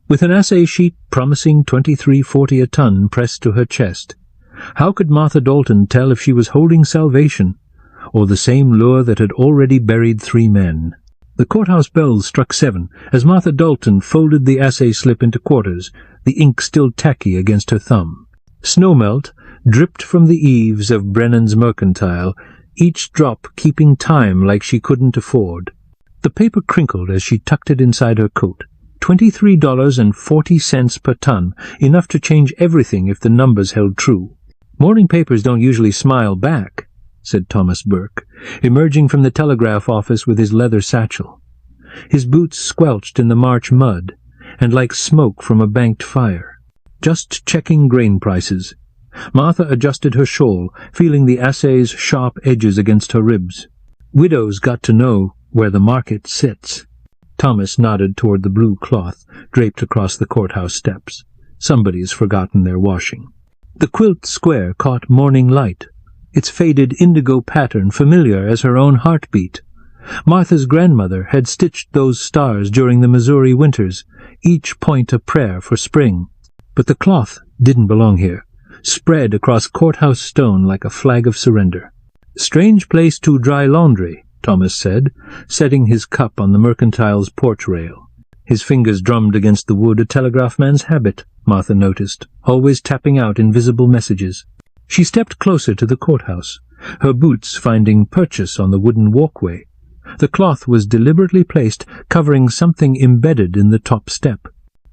with an assay sheet promising $23.40 a ton pressed to her chest. How could Martha Dalton tell if she was holding salvation, or the same lure that had already buried 3 men? The courthouse bells struck 7 as Martha Dalton folded the assay slip into quarters, the ink still tacky against her thumb. Snowmelt dripped from the eaves of Brennan's Mercantile, each drop keeping time like she couldn't afford. The paper crinkled as she tucked it inside her coat. $23.40 per ton, enough to change everything if the numbers held true. "Morning papers don't usually smile back," said Thomas Burke, emerging from the telegraph office with his leather satchel. His boots squelched in the March mud, and like smoke from a banked fire. "Just checking grain prices." Martha adjusted her shawl, feeling the assay's sharp edges against her ribs. "Widows got to know where the market sits." Thomas nodded toward the blue cloth draped across the courthouse steps. "Somebody's forgotten their washing." The quilt square caught morning light, its faded indigo pattern familiar as her own heartbeat. Martha's grandmother had stitched those stars during the Missouri winters, each point a prayer for spring. But the cloth didn't belong here, spread across courthouse stone like a flag of surrender. "Strange place to dry laundry," Thomas said, setting his cup on the Mercantile's porch rail. His fingers drummed against the wood, a telegraph man's habit, Martha noticed, always tapping out invisible messages. She stepped closer to the courthouse, her boots finding purchase on the wooden walkway. The cloth was deliberately placed, covering something embedded in the top step.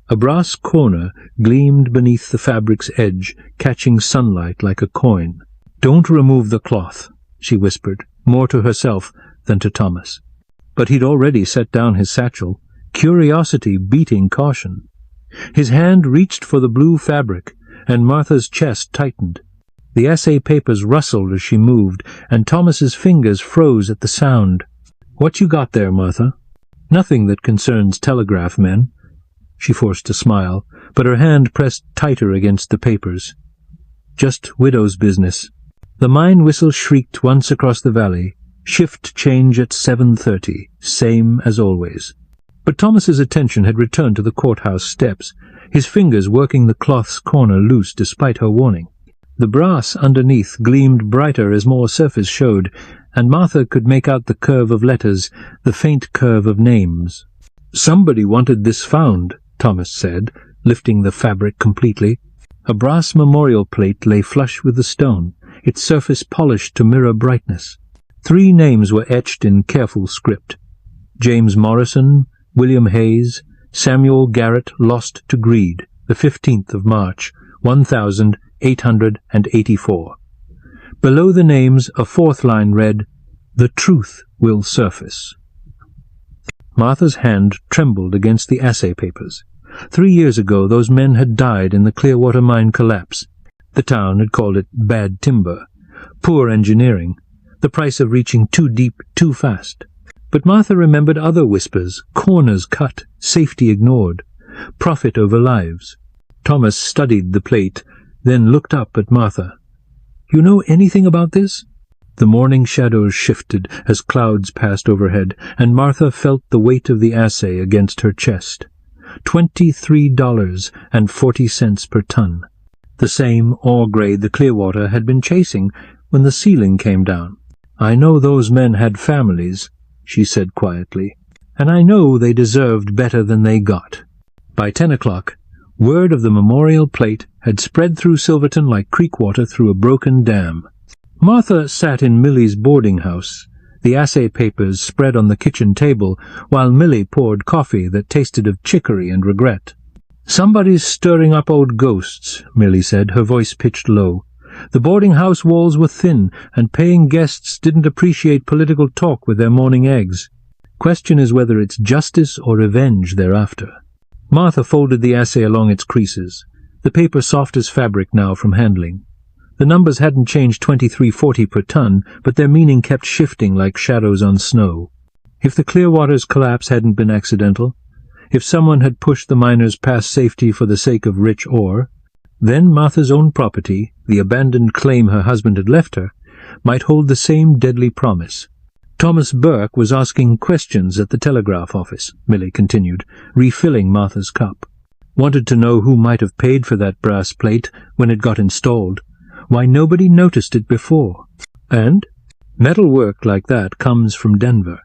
A brass corner gleamed beneath the fabric's edge, catching sunlight like a coin. "Don't remove the cloth," she whispered, more to herself than to Thomas. But he'd already set down his satchel, curiosity beating caution. His hand reached for the blue fabric, and Martha's chest tightened. The assay papers rustled as she moved, and Thomas's fingers froze at the sound. "What you got there, Martha?" "Nothing that concerns telegraph men." She forced a smile, but her hand pressed tighter against the papers. "Just widow's business." The mine whistle shrieked once across the valley. Shift change at 7:30, same as always. But Thomas's attention had returned to the courthouse steps, his fingers working the cloth's corner loose despite her warning. The brass underneath gleamed brighter as more surface showed, and Martha could make out the curve of letters, the faint curve of names. "Somebody wanted this found," Thomas said, lifting the fabric completely. A brass memorial plate lay flush with the stone, its surface polished to mirror brightness. 3 names were etched in careful script: James Morrison, William Hayes, Samuel Garrett lost to greed, the 15th of March, 1884. Below the names, a 4th line read, "The truth will surface." Martha's hand trembled against the assay papers. 3 years ago those men had died in the Clearwater mine collapse. The town had called it bad timber, poor engineering, the price of reaching too deep too fast. But Martha remembered other whispers, corners cut, safety ignored, profit over lives. Thomas studied the plate, then looked up at Martha. "You know anything about this?" The morning shadows shifted as clouds passed overhead, and Martha felt the weight of the assay against her chest. $23.40 per ton. The same ore grade the Clearwater had been chasing when the ceiling came down. "I know those men had families," she said quietly, "and I know they deserved better than they got." By 10 o'clock, word of the memorial plate had spread through Silverton like creek water through a broken dam. Martha sat in Millie's boarding house, the assay papers spread on the kitchen table, while Millie poured coffee that tasted of chicory and regret. "Somebody's stirring up old ghosts," Millie said, her voice pitched low. "The boarding-house walls were thin, and paying guests didn't appreciate political talk with their morning eggs. Question is whether it's justice or revenge they're after." Martha folded the assay along its creases, the paper soft as fabric now from handling. The numbers hadn't changed $23.40 per ton, but their meaning kept shifting like shadows on snow. If the Clearwater's collapse hadn't been accidental, if someone had pushed the miners past safety for the sake of rich ore, then Martha's own property, the abandoned claim her husband had left her, might hold the same deadly promise. "Thomas Burke was asking questions at the telegraph office," Millie continued, refilling Martha's cup. Wanted to know who might have paid for that brass plate when it got installed. Why nobody noticed it before. And metal work like that comes from Denver.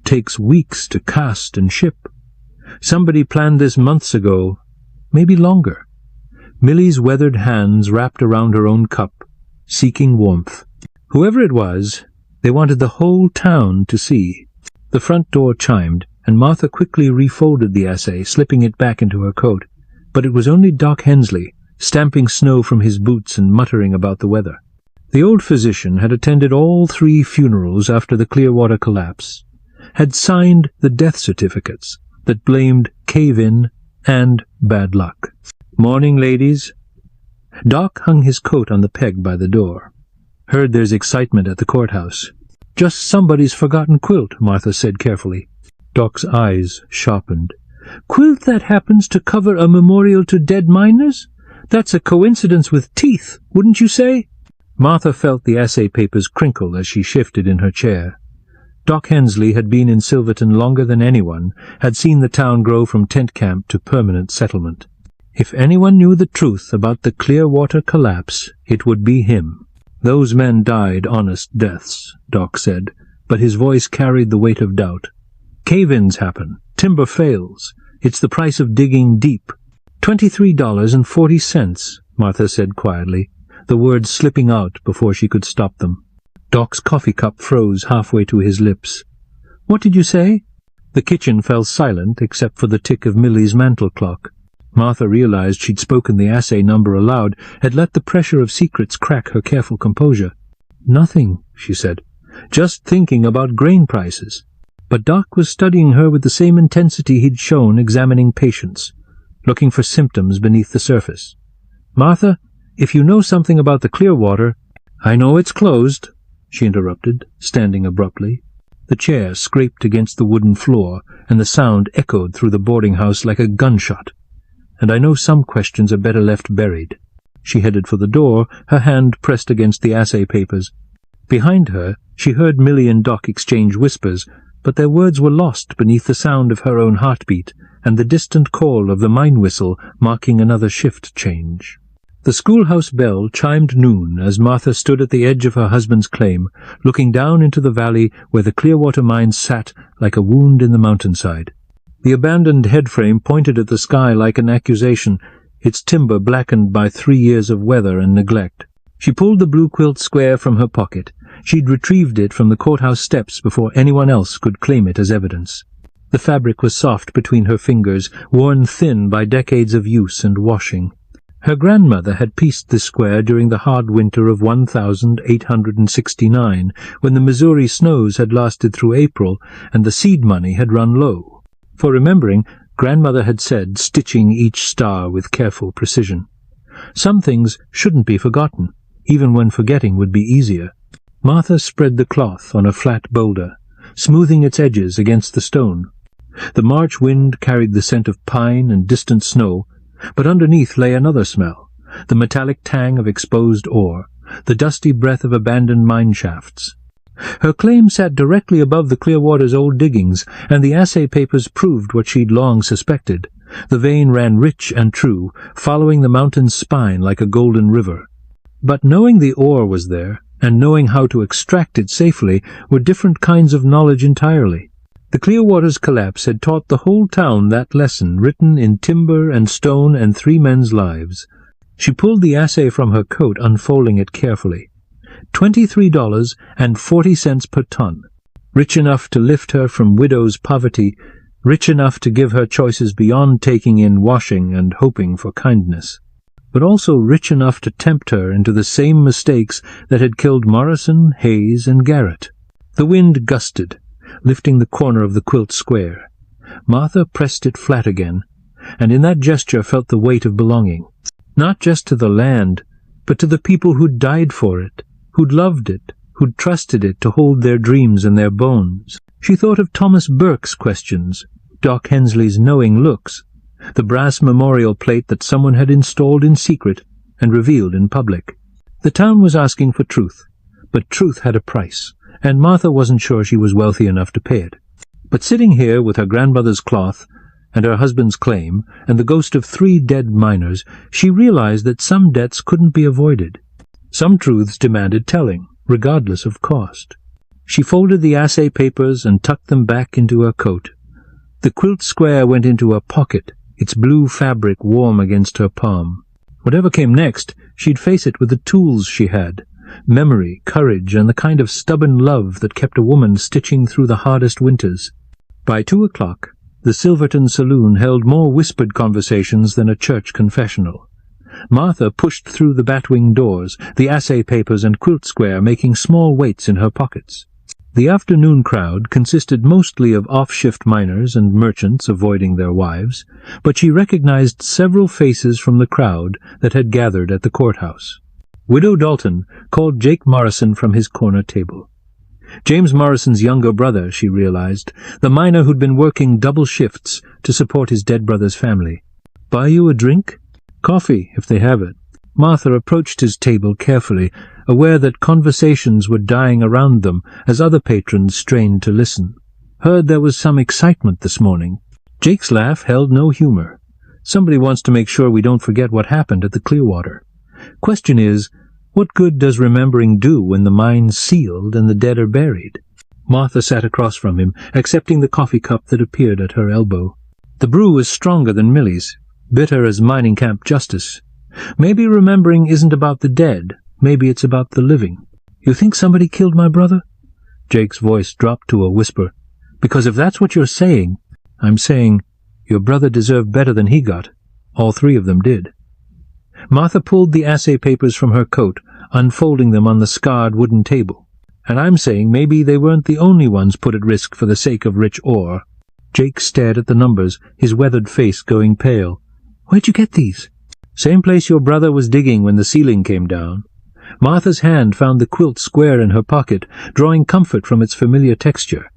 Takes weeks to cast and ship. Somebody planned this months ago, maybe longer. Millie's weathered hands wrapped around her own cup, seeking warmth. Whoever it was, they wanted the whole town to see. The front door chimed, and Martha quickly refolded the assay, slipping it back into her coat. But it was only Doc Hensley, stamping snow from his boots and muttering about the weather. The old physician had attended all 3 funerals after the Clearwater collapse, had signed the death certificates that blamed cave-in and bad luck. "Morning, ladies." Doc hung his coat on the peg by the door. "Heard there's excitement at the courthouse." "Just somebody's forgotten quilt," Martha said carefully. Doc's eyes sharpened. "Quilt that happens to cover a memorial to dead miners? That's a coincidence with teeth, wouldn't you say?" Martha felt the assay papers crinkle as she shifted in her chair. Doc Hensley had been in Silverton longer than anyone, had seen the town grow from tent camp to permanent settlement. If anyone knew the truth about the Clearwater collapse, it would be him. "Those men died honest deaths," Doc said, but his voice carried the weight of doubt. "Cave-ins happen. Timber fails. It's the price of digging deep." $23.40, Martha said quietly, the words slipping out before she could stop them. Doc's coffee cup froze halfway to his lips. "What did you say?" The kitchen fell silent except for the tick of Millie's mantel clock. Martha realized she'd spoken the assay number aloud, had let the pressure of secrets crack her careful composure. "Nothing," she said. "Just thinking about grain prices." But Doc was studying her with the same intensity he'd shown examining patients, looking for symptoms beneath the surface. "Martha, if you know something about the Clearwater—" "I know it's closed," she interrupted, standing abruptly. The chair scraped against the wooden floor, and the sound echoed through the boarding-house like a gunshot. "And I know some questions are better left buried." She headed for the door, her hand pressed against the assay papers. Behind her, she heard Millie and Doc exchange whispers, but their words were lost beneath the sound of her own heartbeat and the distant call of the mine whistle marking another shift change. The schoolhouse bell chimed noon as Martha stood at the edge of her husband's claim, looking down into the valley where the Clearwater mine sat like a wound in the mountainside. The abandoned headframe pointed at the sky like an accusation, its timber blackened by 3 years of weather and neglect. She pulled the blue quilt square from her pocket. She'd retrieved it from the courthouse steps before anyone else could claim it as evidence. The fabric was soft between her fingers, worn thin by decades of use and washing. Her grandmother had pieced this square during the hard winter of 1869, when the Missouri snows had lasted through April and the seed money had run low. For remembering, grandmother had said, stitching each star with careful precision. Some things shouldn't be forgotten, even when forgetting would be easier. Martha spread the cloth on a flat boulder, smoothing its edges against the stone. The March wind carried the scent of pine and distant snow, but underneath lay another smell, the metallic tang of exposed ore, the dusty breath of abandoned mine shafts. Her claim sat directly above the Clearwater's old diggings, and the assay papers proved what she'd long suspected. The vein ran rich and true, following the mountain's spine like a golden river. But knowing the ore was there, and knowing how to extract it safely, were different kinds of knowledge entirely. The Clearwater's collapse had taught the whole town that lesson written in timber and stone and 3 men's lives. She pulled the assay from her coat, unfolding it carefully. $23.40 per ton. Rich enough to lift her from widow's poverty, rich enough to give her choices beyond taking in washing and hoping for kindness, but also rich enough to tempt her into the same mistakes that had killed Morrison, Hayes, and Garrett. The wind gusted, lifting the corner of the quilt square. Martha pressed it flat again, and in that gesture felt the weight of belonging, not just to the land, but to the people who'd died for it, who'd loved it, who'd trusted it to hold their dreams in their bones. She thought of Thomas Burke's questions, Doc Hensley's knowing looks, the brass memorial plate that someone had installed in secret and revealed in public. The town was asking for truth, but truth had a price, and Martha wasn't sure she was wealthy enough to pay it. But sitting here with her grandmother's cloth, and her husband's claim, and the ghost of 3 dead miners, she realized that some debts couldn't be avoided. Some truths demanded telling, regardless of cost. She folded the assay papers and tucked them back into her coat. The quilt square went into her pocket, its blue fabric warm against her palm. Whatever came next, she'd face it with the tools she had: memory, courage, and the kind of stubborn love that kept a woman stitching through the hardest winters. By 2 o'clock, the Silverton saloon held more whispered conversations than a church confessional. Martha pushed through the batwing doors, the assay papers and quilt square making small weights in her pockets. The afternoon crowd consisted mostly of off-shift miners and merchants avoiding their wives, but she recognized several faces from the crowd that had gathered at the courthouse. Widow Dalton called Jake Morrison from his corner table. James Morrison's younger brother, she realized, the miner who'd been working double shifts to support his dead brother's family. "Buy you a drink?" "Coffee, if they have it." Martha approached his table carefully, aware that conversations were dying around them as other patrons strained to listen. "Heard there was some excitement this morning." Jake's laugh held no humor. "Somebody wants to make sure we don't forget what happened at the Clearwater. Question is, what good does remembering do when the mine's sealed and the dead are buried?" Martha sat across from him, accepting the coffee cup that appeared at her elbow. The brew was stronger than Millie's, bitter as mining camp justice. "Maybe remembering isn't about the dead. Maybe it's about the living." "You think somebody killed my brother?" Jake's voice dropped to a whisper. "Because if that's what you're saying—" "I'm saying your brother deserved better than he got. All 3 of them did." Martha pulled the assay papers from her coat, unfolding them on the scarred wooden table. "And I'm saying maybe they weren't the only ones put at risk for the sake of rich ore." Jake stared at the numbers, his weathered face going pale. "Where'd you get these?" "Same place your brother was digging when the ceiling came down." Martha's hand found the quilt square in her pocket, drawing comfort from its familiar texture.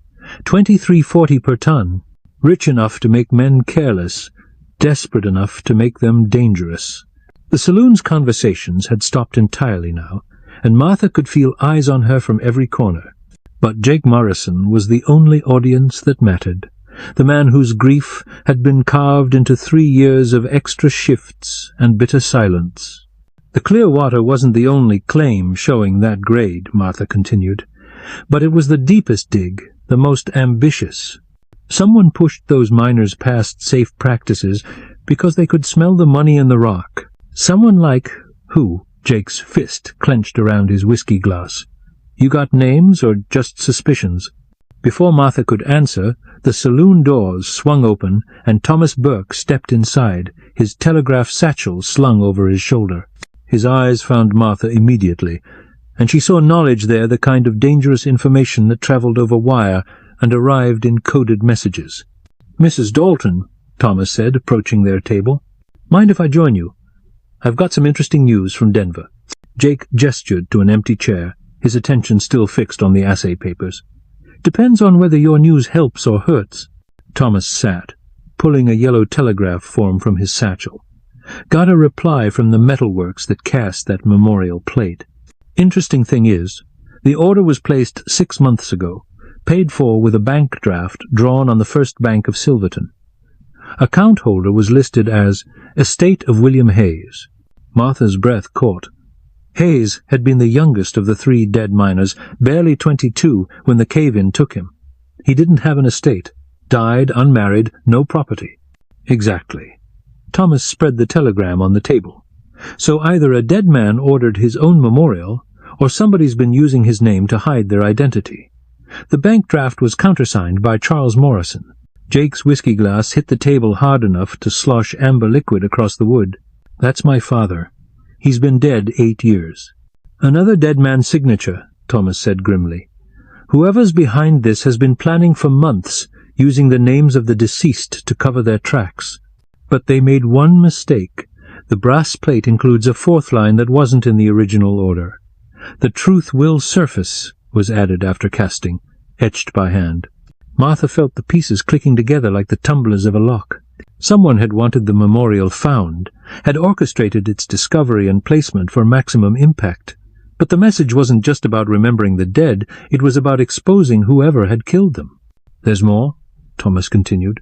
23.40 per ton. Rich enough to make men careless, desperate enough to make them dangerous. The saloon's conversations had stopped entirely now, and Martha could feel eyes on her from every corner. But Jake Morrison was the only audience that mattered, the man whose grief had been carved into 3 years of extra shifts and bitter silence. "The Clearwater wasn't the only claim showing that grade," Martha continued, "but it was the deepest dig, the most ambitious. Someone pushed those miners past safe practices because they could smell the money in the rock. Someone like who?" Jake's fist clenched around his whiskey glass. "You got names or just suspicions?" Before Martha could answer, the saloon doors swung open and Thomas Burke stepped inside, his telegraph satchel slung over his shoulder. His eyes found Martha immediately, and she saw knowledge there, the kind of dangerous information that travelled over wire and arrived in coded messages. "Mrs. Dalton," Thomas said, approaching their table. "Mind if I join you? I've got some interesting news from Denver." Jake gestured to an empty chair, his attention still fixed on the assay papers. "Depends on whether your news helps or hurts." Thomas sat, pulling a yellow telegraph form from his satchel. Got a reply from the metalworks that cast that memorial plate. "Interesting thing is, the order was placed 6 months ago, paid for with a bank draft drawn on the First Bank of Silverton. Account holder was listed as Estate of William Hayes." Martha's breath caught. Hayes had been the youngest of the 3 dead miners, barely 22 when the cave-in took him. He didn't have an estate, died unmarried, no property. Exactly. Thomas spread the telegram on the table. So either a dead man ordered his own memorial, or somebody's been using his name to hide their identity. The bank draft was countersigned by Charles Morrison. Jake's whiskey glass hit the table hard enough to slosh amber liquid across the wood. "That's my father. He's been dead 8 years." "Another dead man's signature," Thomas said grimly. "Whoever's behind this has been planning for months, using the names of the deceased to cover their tracks. But they made one mistake. The brass plate includes a 4th line that wasn't in the original order. 'The truth will surface' was added after casting, etched by hand. Martha felt the pieces clicking together like the tumblers of a lock. Someone had wanted the memorial found, had orchestrated its discovery and placement for maximum impact. But the message wasn't just about remembering the dead, it was about exposing whoever had killed them. "There's more," Thomas continued.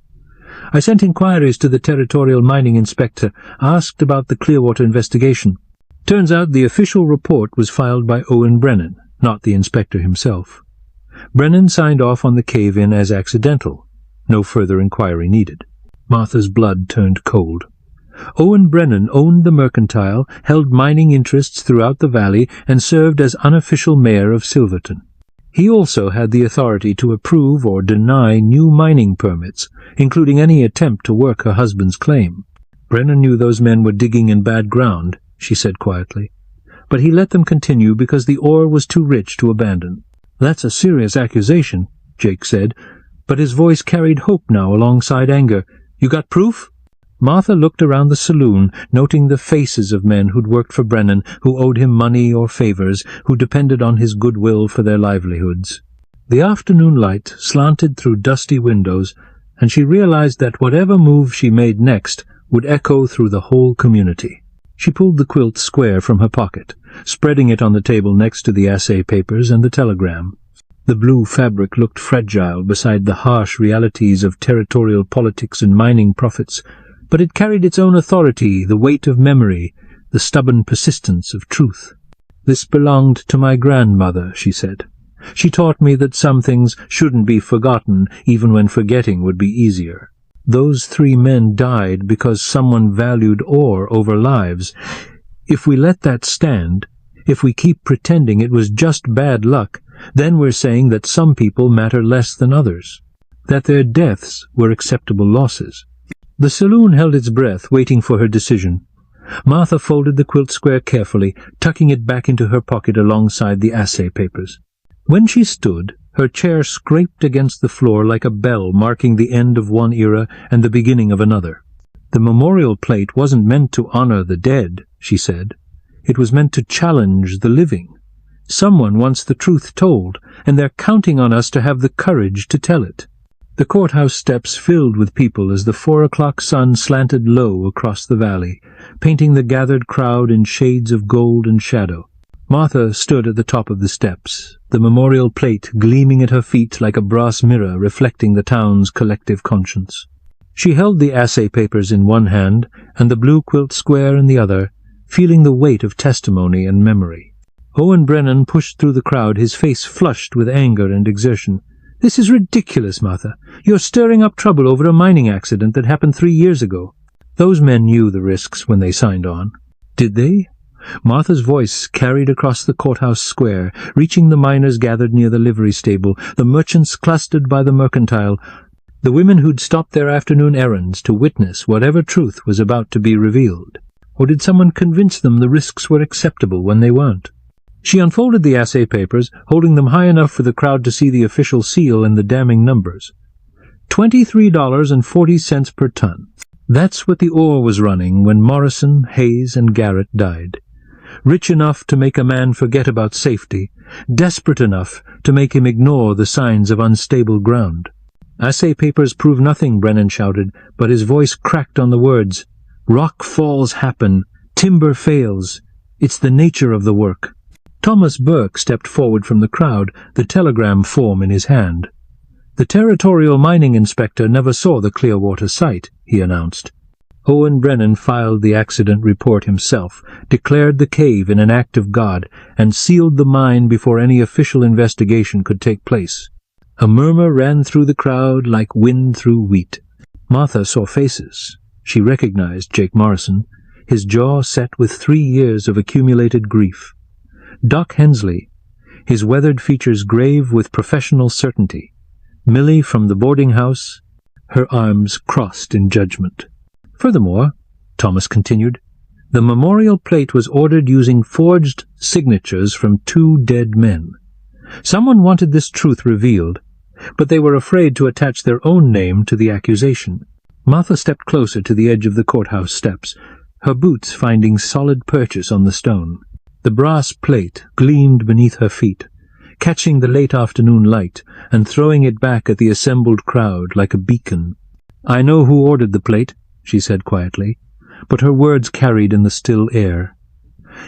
I sent inquiries to the territorial mining inspector, asked about the Clearwater investigation. Turns out the official report was filed by Owen Brennan, not the inspector himself. Brennan signed off on the cave-in as accidental. No further inquiry needed. Martha's blood turned cold. Owen Brennan owned the mercantile, held mining interests throughout the valley, and served as unofficial mayor of Silverton. He also had the authority to approve or deny new mining permits, including any attempt to work her husband's claim. Brennan knew those men were digging in bad ground, she said quietly. But he let them continue because the ore was too rich to abandon. That's a serious accusation, Jake said, but his voice carried hope now alongside anger. You got proof? Martha looked around the saloon, noting the faces of men who'd worked for Brennan, who owed him money or favors, who depended on his goodwill for their livelihoods. The afternoon light slanted through dusty windows, and she realized that whatever move she made next would echo through the whole community. She pulled the quilt square from her pocket, spreading it on the table next to the assay papers and the telegram. The blue fabric looked fragile beside the harsh realities of territorial politics and mining profits, but it carried its own authority, the weight of memory, the stubborn persistence of truth. This belonged to my grandmother, she said. She taught me that some things shouldn't be forgotten, even when forgetting would be easier. Those 3 men died because someone valued ore over lives. If we let that stand, if we keep pretending it was just bad luck, then we're saying that some people matter less than others, that their deaths were acceptable losses. The saloon held its breath, waiting for her decision. Martha folded the quilt square carefully, tucking it back into her pocket alongside the assay papers. When she stood, her chair scraped against the floor like a bell marking the end of one era and the beginning of another. The memorial plate wasn't meant to honor the dead, she said. It was meant to challenge the living. Someone wants the truth told, and they're counting on us to have the courage to tell it. The courthouse steps filled with people as the 4 o'clock sun slanted low across the valley, painting the gathered crowd in shades of gold and shadow. Martha stood at the top of the steps, the memorial plate gleaming at her feet like a brass mirror reflecting the town's collective conscience. She held the assay papers in one hand and the blue quilt square in the other, feeling the weight of testimony and memory. Owen Brennan pushed through the crowd, his face flushed with anger and exertion. "This is ridiculous, Martha. You're stirring up trouble over a mining accident that happened 3 years ago." Those men knew the risks when they signed on. Did they? Martha's voice carried across the courthouse square, reaching the miners gathered near the livery stable, the merchants clustered by the mercantile, the women who'd stopped their afternoon errands to witness whatever truth was about to be revealed. Or did someone convince them the risks were acceptable when they weren't? She unfolded the assay papers, holding them high enough for the crowd to see the official seal and the damning numbers. $23.40 per ton. That's what the ore was running when Morrison, Hayes, and Garrett died. Rich enough to make a man forget about safety, desperate enough to make him ignore the signs of unstable ground. "Assay papers prove nothing," Brennan shouted, but his voice cracked on the words. "Rock falls happen. Timber fails. It's the nature of the work." Thomas Burke stepped forward from the crowd, the telegram form in his hand. "The territorial mining inspector never saw the Clearwater site," he announced. Owen Brennan filed the accident report himself, declared the cave in an act of God, and sealed the mine before any official investigation could take place. A murmur ran through the crowd like wind through wheat. Martha saw faces. She recognized Jake Morrison, his jaw set with 3 years of accumulated grief. Doc Hensley, his weathered features grave with professional certainty. Millie from the boarding house, her arms crossed in judgment. Furthermore, Thomas continued, the memorial plate was ordered using forged signatures from 2 dead men. Someone wanted this truth revealed, but they were afraid to attach their own name to the accusation. Martha stepped closer to the edge of the courthouse steps, her boots finding solid purchase on the stone. The brass plate gleamed beneath her feet, catching the late afternoon light and throwing it back at the assembled crowd like a beacon. "I know who ordered the plate," she said quietly, but her words carried in the still air.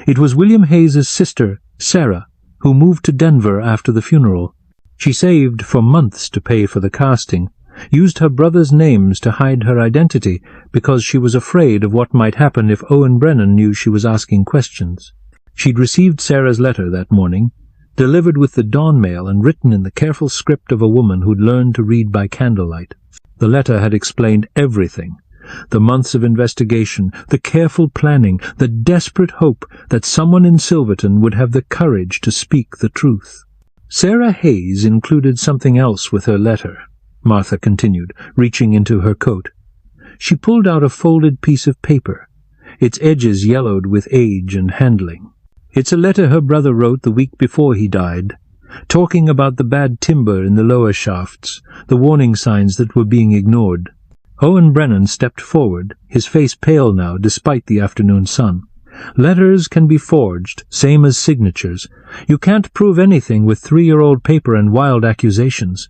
"It was William Hayes's sister, Sarah, who moved to Denver after the funeral. She saved for months to pay for the casting, used her brothers' names to hide her identity because she was afraid of what might happen if Owen Brennan knew she was asking questions. She'd received Sarah's letter that morning, delivered with the dawn mail and written in the careful script of a woman who'd learned to read by candlelight. The letter had explained everything. The months of investigation, the careful planning, the desperate hope that someone in Silverton would have the courage to speak the truth. Sarah Hayes included something else with her letter, Martha continued, reaching into her coat. She pulled out a folded piece of paper, its edges yellowed with age and handling. It's a letter her brother wrote the week before he died, talking about the bad timber in the lower shafts, the warning signs that were being ignored. Owen Brennan stepped forward, his face pale now despite the afternoon sun. Letters can be forged, same as signatures. You can't prove anything with 3-year-old paper and wild accusations.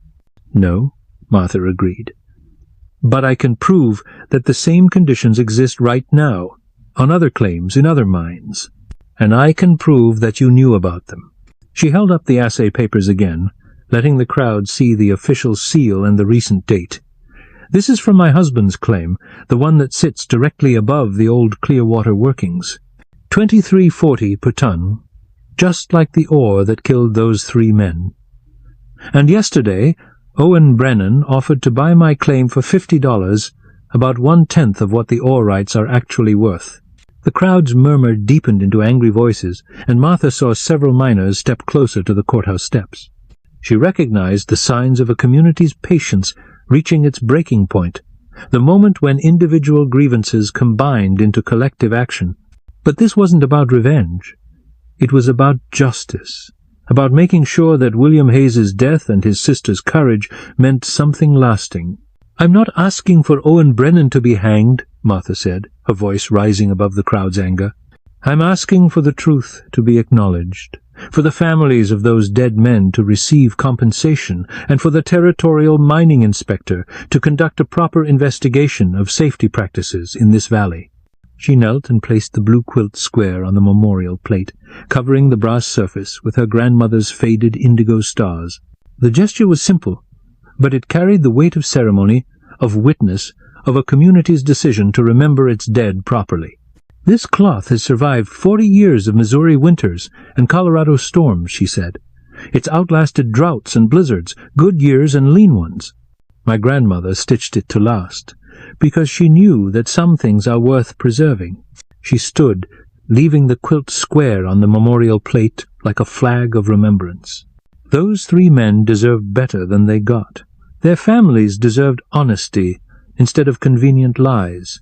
No, Martha agreed. But I can prove that the same conditions exist right now, on other claims in other mines. And I can prove that you knew about them. She held up the assay papers again, letting the crowd see the official seal and the recent date. This is from my husband's claim, the one that sits directly above the old Clearwater workings. 23.40 per ton, just like the ore that killed those 3 men. And yesterday, Owen Brennan offered to buy my claim for $50, about 1/10 of what the ore rights are actually worth. The crowd's murmur deepened into angry voices, and Martha saw several miners step closer to the courthouse steps. She recognized the signs of a community's patience reaching its breaking point, the moment when individual grievances combined into collective action. But this wasn't about revenge. It was about justice, about making sure that William Hayes's death and his sister's courage meant something lasting. "I'm not asking for Owen Brennan to be hanged," Martha said, her voice rising above the crowd's anger. "I'm asking for the truth to be acknowledged, for the families of those dead men to receive compensation, and for the territorial mining inspector to conduct a proper investigation of safety practices in this valley." She knelt and placed the blue quilt square on the memorial plate, covering the brass surface with her grandmother's faded indigo stars. The gesture was simple, but it carried the weight of ceremony, of witness, of a community's decision to remember its dead properly. "This cloth has survived 40 years of Missouri winters and Colorado storms," she said. "It's outlasted droughts and blizzards, good years and lean ones. My grandmother stitched it to last, because she knew that some things are worth preserving." She stood, leaving the quilt square on the memorial plate like a flag of remembrance. Those 3 men deserved better than they got. Their families deserved honesty instead of convenient lies.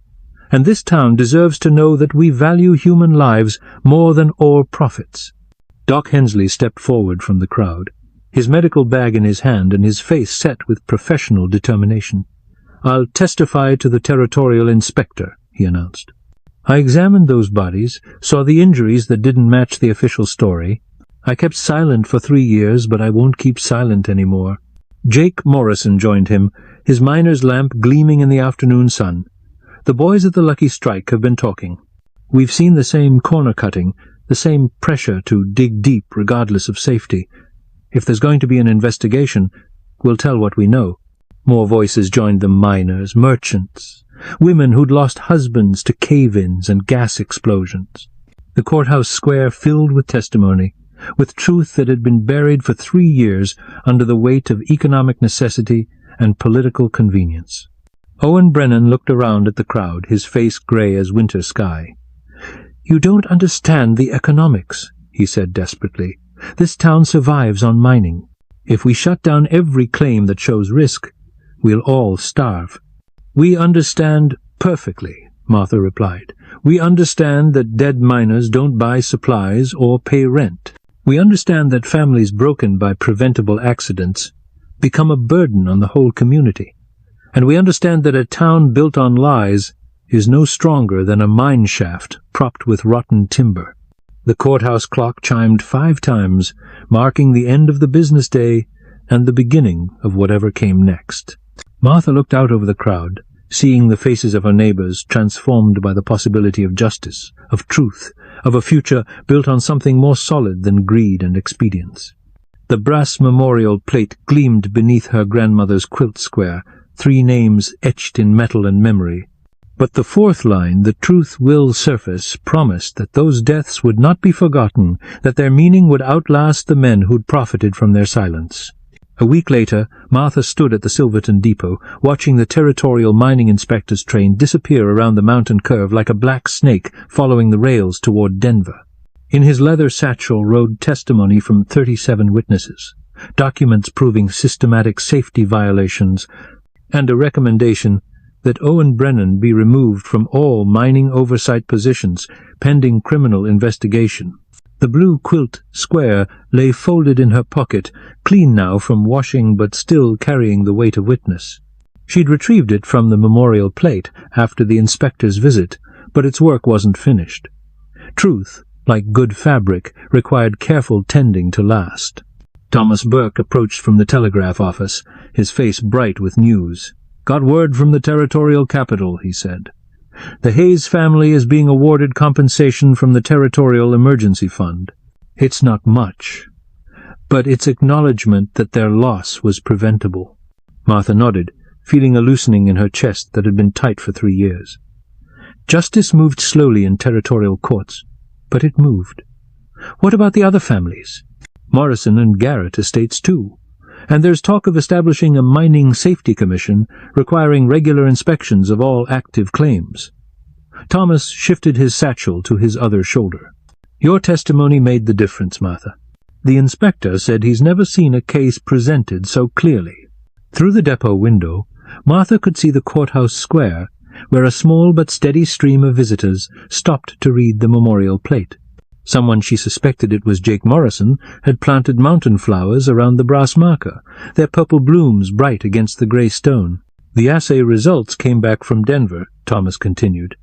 And this town deserves to know that we value human lives more than ore profits. Doc Hensley stepped forward from the crowd, his medical bag in his hand and his face set with professional determination. "I'll testify to the territorial inspector," he announced. "I examined those bodies, saw the injuries that didn't match the official story. I kept silent for 3 years, but I won't keep silent any more." Jake Morrison joined him, his miner's lamp gleaming in the afternoon sun. "The boys at the Lucky Strike have been talking. We've seen the same corner-cutting, the same pressure to dig deep regardless of safety. If there's going to be an investigation, we'll tell what we know." More voices joined them: miners, merchants, women who'd lost husbands to cave-ins and gas explosions. The courthouse square filled with testimony, with truth that had been buried for 3 years under the weight of economic necessity and political convenience. Owen Brennan looked around at the crowd, his face gray as winter sky. "You don't understand the economics," he said desperately. "This town survives on mining. If we shut down every claim that shows risk, we'll all starve." "We understand perfectly," Martha replied. "We understand that dead miners don't buy supplies or pay rent. We understand that families broken by preventable accidents become a burden on the whole community. And we understand that a town built on lies is no stronger than a mine shaft propped with rotten timber." The courthouse clock chimed 5 times, marking the end of the business day and the beginning of whatever came next. Martha looked out over the crowd, seeing the faces of her neighbors transformed by the possibility of justice, of truth, of a future built on something more solid than greed and expedience. The brass memorial plate gleamed beneath her grandmother's quilt square, 3 names etched in metal and memory. But the 4th line, "The truth will surface," promised that those deaths would not be forgotten, that their meaning would outlast the men who'd profited from their silence. A week later, Martha stood at the Silverton depot, watching the territorial mining inspector's train disappear around the mountain curve like a black snake following the rails toward Denver. In his leather satchel rode testimony from 37 witnesses, documents proving systematic safety violations, and a recommendation that Owen Brennan be removed from all mining oversight positions pending criminal investigation. The blue quilt square lay folded in her pocket, clean now from washing but still carrying the weight of witness. She'd retrieved it from the memorial plate after the inspector's visit, but its work wasn't finished. Truth, like good fabric, required careful tending to last. Thomas Burke approached from the telegraph office, his face bright with news. "Got word from the territorial capital," he said. "The Hayes family is being awarded compensation from the Territorial Emergency Fund. It's not much, but it's acknowledgement that their loss was preventable." Martha nodded, feeling a loosening in her chest that had been tight for 3 years. Justice moved slowly in territorial courts, but it moved. What about the other families? Morrison and Garrett estates too. And there's talk of establishing a mining safety commission requiring regular inspections of all active claims. Thomas shifted his satchel to his other shoulder. "Your testimony made the difference, Martha. The inspector said he's never seen a case presented so clearly." Through the depot window, Martha could see the courthouse square, where a small but steady stream of visitors stopped to read the memorial plate. Someone she suspected it was Jake Morrison had planted mountain flowers around the brass marker, their purple blooms bright against the grey stone. "The assay results came back from Denver," Thomas continued.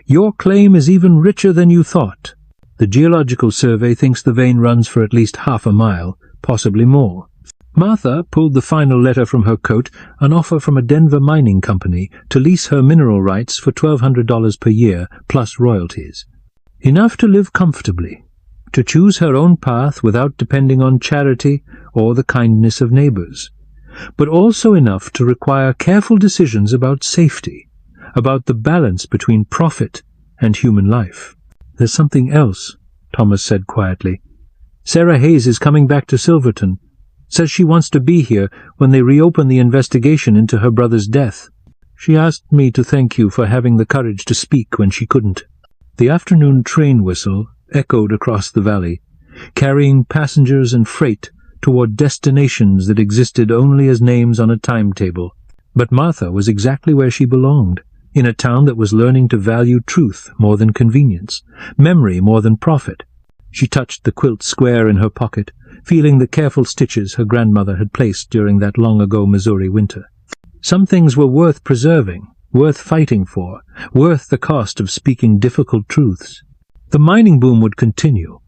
"Your claim is even richer than you thought. The Geological Survey thinks the vein runs for at least half a mile, possibly more." Martha pulled the final letter from her coat, an offer from a Denver mining company to lease her mineral rights for $1,200 per year, plus royalties. Enough to live comfortably, to choose her own path without depending on charity or the kindness of neighbors, but also enough to require careful decisions about safety, about the balance between profit and human life. "There's something else," Thomas said quietly. "Sarah Hayes is coming back to Silverton. Says she wants to be here when they reopen the investigation into her brother's death. She asked me to thank you for having the courage to speak when she couldn't." The afternoon train whistle echoed across the valley, carrying passengers and freight toward destinations that existed only as names on a timetable. But Martha was exactly where she belonged, in a town that was learning to value truth more than convenience, memory more than profit. She touched the quilt square in her pocket, feeling the careful stitches her grandmother had placed during that long-ago Missouri winter. Some things were worth preserving, worth fighting for, worth the cost of speaking difficult truths. The mining boom would continue.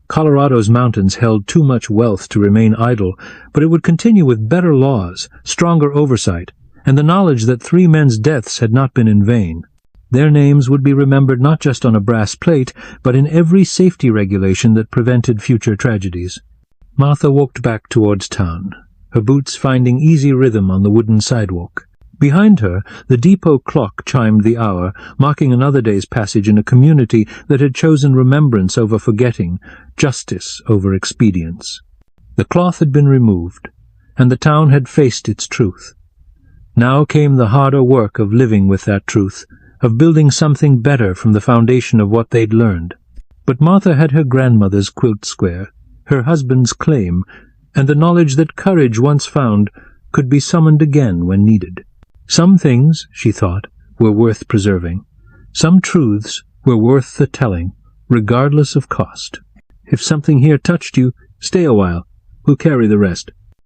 Colorado's mountains held too much wealth to remain idle, but it would continue with better laws, stronger oversight, and the knowledge that 3 men's deaths had not been in vain. Their names would be remembered not just on a brass plate, but in every safety regulation that prevented future tragedies. Martha walked back towards town, her boots finding easy rhythm on the wooden sidewalk. Behind her, the depot clock chimed the hour, marking another day's passage in a community that had chosen remembrance over forgetting, justice over expedience. The cloth had been removed, and the town had faced its truth. Now came the harder work of living with that truth, of building something better from the foundation of what they'd learned. But Martha had her grandmother's quilt square, her husband's claim, and the knowledge that courage once found could be summoned again when needed. Some things, she thought, were worth preserving. Some truths were worth the telling, regardless of cost. If something here touched you, stay a while. We'll carry the rest.